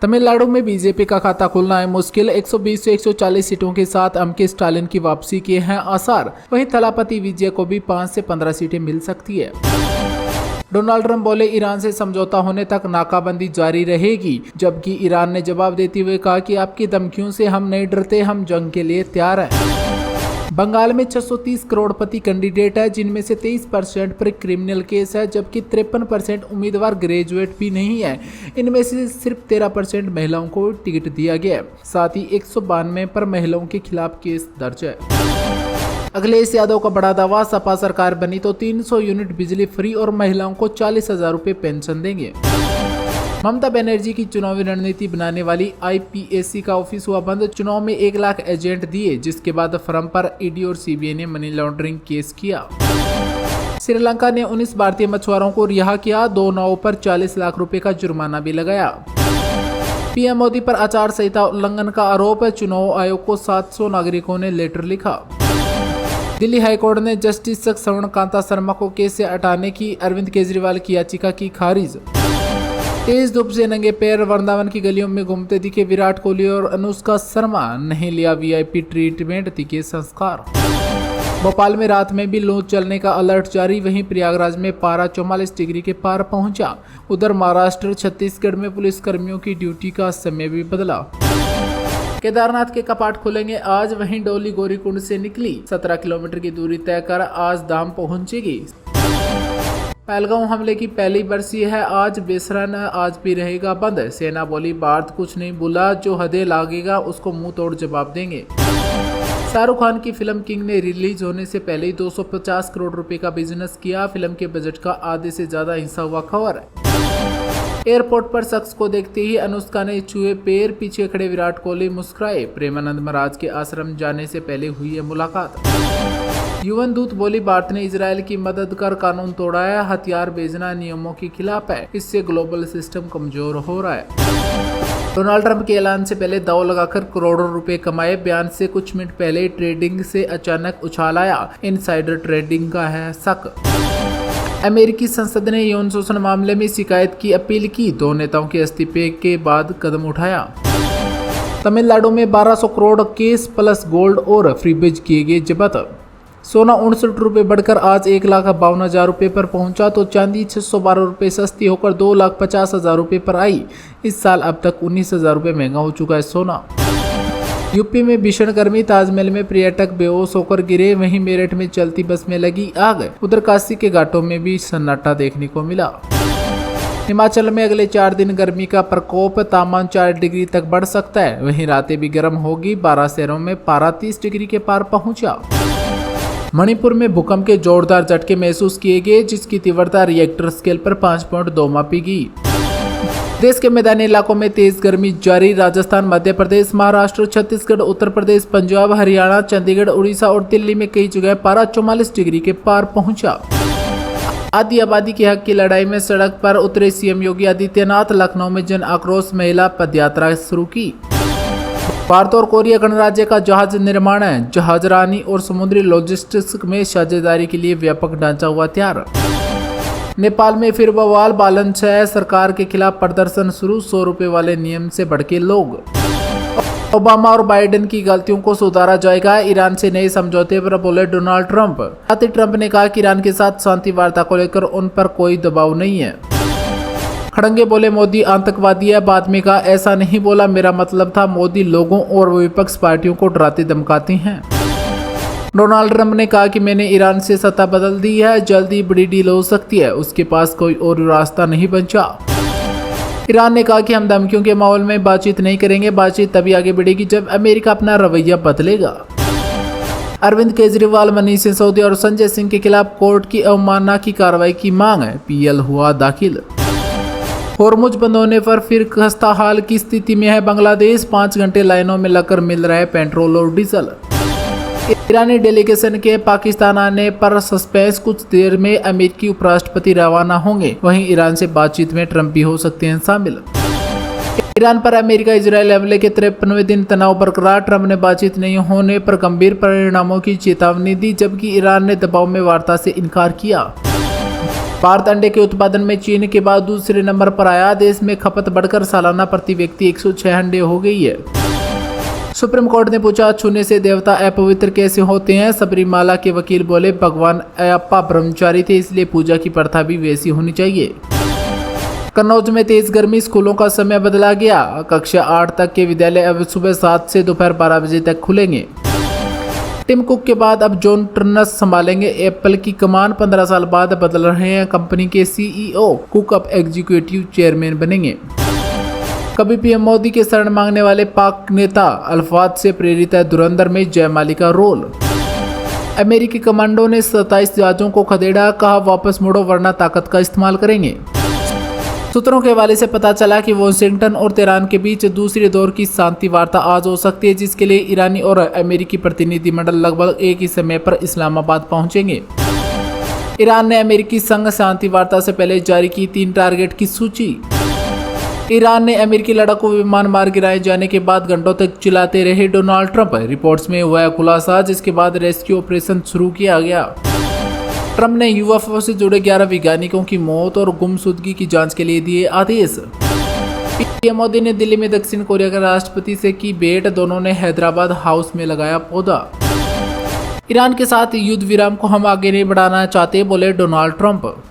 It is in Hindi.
तमिलनाडु में बीजेपी का खाता खुलना है मुश्किल। 120 से 140 सीटों के साथ एम.के. स्टालिन की वापसी के हैं आसार। वहीं थलापति विजय को भी 5 से 15 सीटें मिल सकती है। डोनाल्ड ट्रंप बोले ईरान से समझौता होने तक नाकाबंदी जारी रहेगी, जबकि ईरान ने जवाब देते हुए कहा कि आपकी धमकियों से हम नहीं डरते, हम जंग के लिए तैयार हैं। बंगाल में 630 करोड़पति कैंडिडेट है, जिनमें से 23% पर क्रिमिनल केस है, जबकि 53% उम्मीदवार ग्रेजुएट भी नहीं है। इनमें से सिर्फ 13% महिलाओं को टिकट दिया गया है। साथ ही 192 पर महिलाओं के खिलाफ केस दर्ज है। अखिलेश यादव का बड़ा दावा, सपा सरकार बनी तो 300 यूनिट बिजली फ्री और महिलाओं को 40,000 रुपये पेंशन देंगे। ममता बनर्जी की चुनावी रणनीति बनाने वाली आईपीएसी का ऑफिस हुआ बंद। चुनाव में 1 लाख एजेंट दिए, जिसके बाद फर्म पर ईडी और सीबीआई ने मनी लॉन्ड्रिंग केस किया। श्रीलंका ने 19 भारतीय मछुआरों को रिहा किया। 2 नावों पर 40 लाख रुपए का जुर्माना भी लगाया। पीएम मोदी पर आचार संहिता उल्लंघन का आरोप है। चुनाव आयोग को 700 नागरिकों ने लेटर लिखा। दिल्ली हाईकोर्ट ने जस्टिस श्रवण कांता शर्मा को केस से हटाने की अरविंद केजरीवाल की याचिका की खारिज। तेज धूप से नंगे पैर वृंदावन की गलियों में घूमते दिखे विराट कोहली और अनुष्का शर्मा, नहीं लिया वीआईपी ट्रीटमेंट, दिखे संस्कार। भोपाल में रात में भी लू चलने का अलर्ट जारी। वहीं प्रयागराज में पारा 44 डिग्री के पार पहुंचा। उधर महाराष्ट्र छत्तीसगढ़ में पुलिस कर्मियों की ड्यूटी का समय भी बदला। केदारनाथ के कपाट खुलेंगे आज। वहीं डोली गौरीकुंड से निकली 17 किलोमीटर की दूरी तय कर आज धाम पहुंचेगी। पहलगांव हमले की पहली बरसी है आज। बेसरन आज भी रहेगा बंद। सेना बोली भारत कुछ नहीं बोला, जो हदें लागेगा उसको मुंह तोड़ जवाब देंगे। शाहरुख खान की फिल्म किंग ने रिलीज होने से पहले ही 250 करोड़ रुपए का बिजनेस किया। फिल्म के बजट का आधे से ज्यादा हिस्सा हुआ खबर। एयरपोर्ट पर शख्स को देखते ही अनुष्का ने छुए पैर। पीछे खड़े विराट कोहली मुस्कुराए। प्रेमानंद महाराज के आश्रम जाने से पहले हुई है मुलाकात। यूएन दूत बोली भारत ने इजरायल की मदद कर कानून तोड़ा है। हथियार भेजना नियमों के खिलाफ है। इससे ग्लोबल सिस्टम कमजोर हो रहा है। डोनाल्ड ट्रंप के ऐलान से पहले दाव लगाकर करोड़ों रुपए कमाए। बयान से कुछ मिनट पहले ट्रेडिंग से अचानक उछाल आया। इनसाइडर ट्रेडिंग का है शक। अमेरिकी संसद ने यौन शोषण मामले में शिकायत की अपील की। 2 नेताओं के इस्तीफे के बाद कदम उठाया। तमिलनाडु में 1200 करोड़ केस प्लस गोल्ड और फ्रीबीज किए गए जब्त। सोना 59 रुपये बढ़कर आज 1,52,000 रुपये पर पहुंचा तो चांदी 612 रुपये सस्ती होकर 2,50,000 रुपये पर आई। इस साल अब तक 19,000 रुपये महंगा हो चुका है सोना। यूपी में भीषण गर्मी। ताजमहल में पर्यटक बेहोश होकर गिरे। वहीं मेरठ में चलती बस में लगी आग। उधर काशी के घाटों में भी सन्नाटा देखने को मिला। हिमाचल में अगले 4 दिन गर्मी का प्रकोप। तापमान 4 डिग्री तक बढ़ सकता है। वहीं रातें भी गर्म होगी। 12 शहरों में पारा 30 डिग्री के पार पहुंचा। मणिपुर में भूकंप के जोरदार झटके महसूस किए गए, जिसकी तीव्रता रिएक्टर स्केल पर 5.2 मापी गई। देश के मैदानी इलाकों में तेज गर्मी जारी। राजस्थान, मध्य प्रदेश, महाराष्ट्र, छत्तीसगढ़, उत्तर प्रदेश, पंजाब, हरियाणा, चंडीगढ़, उड़ीसा और दिल्ली में कई जगह पारा 44 डिग्री के पार पहुंचा। आदि आबादी के हक की लड़ाई में सड़क पर उतरे सीएम योगी आदित्यनाथ। लखनऊ में जन आक्रोश महिला पदयात्रा शुरू की। भारत और कोरिया गणराज्य का जहाज निर्माण है। जहाजरानी और समुद्री लॉजिस्टिक्स में साझेदारी के लिए व्यापक ढांचा हुआ तैयार। नेपाल में फिर बवाल। बालन 6 सरकार के खिलाफ प्रदर्शन शुरू। 100 रुपए वाले नियम से भड़के लोग। ओबामा और बाइडेन की गलतियों को सुधारा जाएगा। ईरान से नए समझौते पर बोले डोनाल्ड ट्रंप। साथ ही ट्रंप ने कहा कि ईरान के साथ शांति वार्ता को लेकर उन पर कोई दबाव नहीं है। खड़ंगे बोले मोदी आतंकवादी है। बाद में कहा ऐसा नहीं बोला, मेरा मतलब था मोदी लोगों और विपक्ष पार्टियों को डराते धमकाते हैं। डोनाल्ड ट्रंप ने कहा कि मैंने ईरान से सत्ता बदल दी है। जल्दी बड़ी डील हो सकती है। उसके पास कोई और रास्ता नहीं बचा। ईरान ने कहा कि हम धमकियों के माहौल में बातचीत नहीं करेंगे। बातचीत तभी आगे बढ़ेगी जब अमेरिका अपना रवैया बदलेगा। अरविंद केजरीवाल, मनीष सिसोदिया और संजय सिंह के खिलाफ कोर्ट की अवमानना की कार्रवाई की मांग है। पीएल हुआ दाखिल। होर्मुज बंद होने पर फिर खस्ता हाल की स्थिति में है बांग्लादेश। 5 घंटे लाइनों में लगकर मिल रहा है पेट्रोल और डीजल। ईरानी डेलीगेशन के पाकिस्तान आने पर सस्पेंस। कुछ देर में अमेरिकी उपराष्ट्रपति रवाना होंगे। वहीं ईरान से बातचीत में ट्रंप भी हो सकते हैं शामिल। ईरान पर अमेरिका इजरायल हमले के 53वें दिन तनाव बरकरार। ट्रंप ने बातचीत नहीं होने पर गंभीर परिणामों की चेतावनी दी, जबकि ईरान ने दबाव में वार्ता से इनकार किया। भारत अंडे के उत्पादन में चीन के बाद दूसरे नंबर पर आया। देश में खपत बढ़कर सालाना प्रति व्यक्ति 106 अंडे हो गई है। सुप्रीम कोर्ट ने पूछा, छूने से देवता अपवित्र कैसे होते हैं? सबरीमाला के वकील बोले, भगवान अयप्पा ब्रह्मचारी थे, इसलिए पूजा की प्रथा भी वैसी होनी चाहिए। कन्नौज में तेज गर्मी, स्कूलों का समय बदला गया। कक्षा 8 तक के विद्यालय अब सुबह 7 से दोपहर 12 बजे तक खुलेंगे। टिम कुक के बाद अब जॉन टर्नस संभालेंगे एप्पल की कमान। 15 साल बाद बदल रहे हैं कंपनी के सीईओ। कुक अब एग्जीक्यूटिव चेयरमैन बनेंगे। कभी पीएम मोदी के शरण मांगने वाले पाक नेता, अल्फाज से प्रेरित है धुरंधर में जयमाली का रोल। अमेरिकी कमांडो ने 27 जहाजों को खदेड़ा, कहा वापस मुड़ो वरना ताकत का इस्तेमाल करेंगे। सूत्रों के हवाले से पता चला कि वाशिंगटन और तेहरान के बीच दूसरे दौर की शांति वार्ता आज हो सकती है, जिसके लिए ईरानी और अमेरिकी प्रतिनिधिमंडल लगभग एक ही समय पर इस्लामाबाद पहुंचेंगे। ईरान ने अमेरिकी संग शांति वार्ता से पहले जारी की 3 टारगेट की सूची। ईरान ने अमेरिकी लड़ाकू विमान मार गिराए जाने के बाद घंटों तक चिल्लाते रहे डोनाल्ड ट्रंप। रिपोर्ट्स में हुआ खुलासा, जिसके बाद रेस्क्यू ऑपरेशन शुरू किया गया। ट्रंप ने यूएफओ से जुड़े 11 वैज्ञानिकों की मौत और गुमशुदगी की जांच के लिए दिए आदेश। पीएम मोदी ने दिल्ली में दक्षिण कोरिया के राष्ट्रपति से की भेंट। दोनों ने हैदराबाद हाउस में लगाया पौधा। ईरान के साथ युद्ध विराम को हम आगे नहीं बढ़ाना चाहते, बोले डोनाल्ड ट्रंप।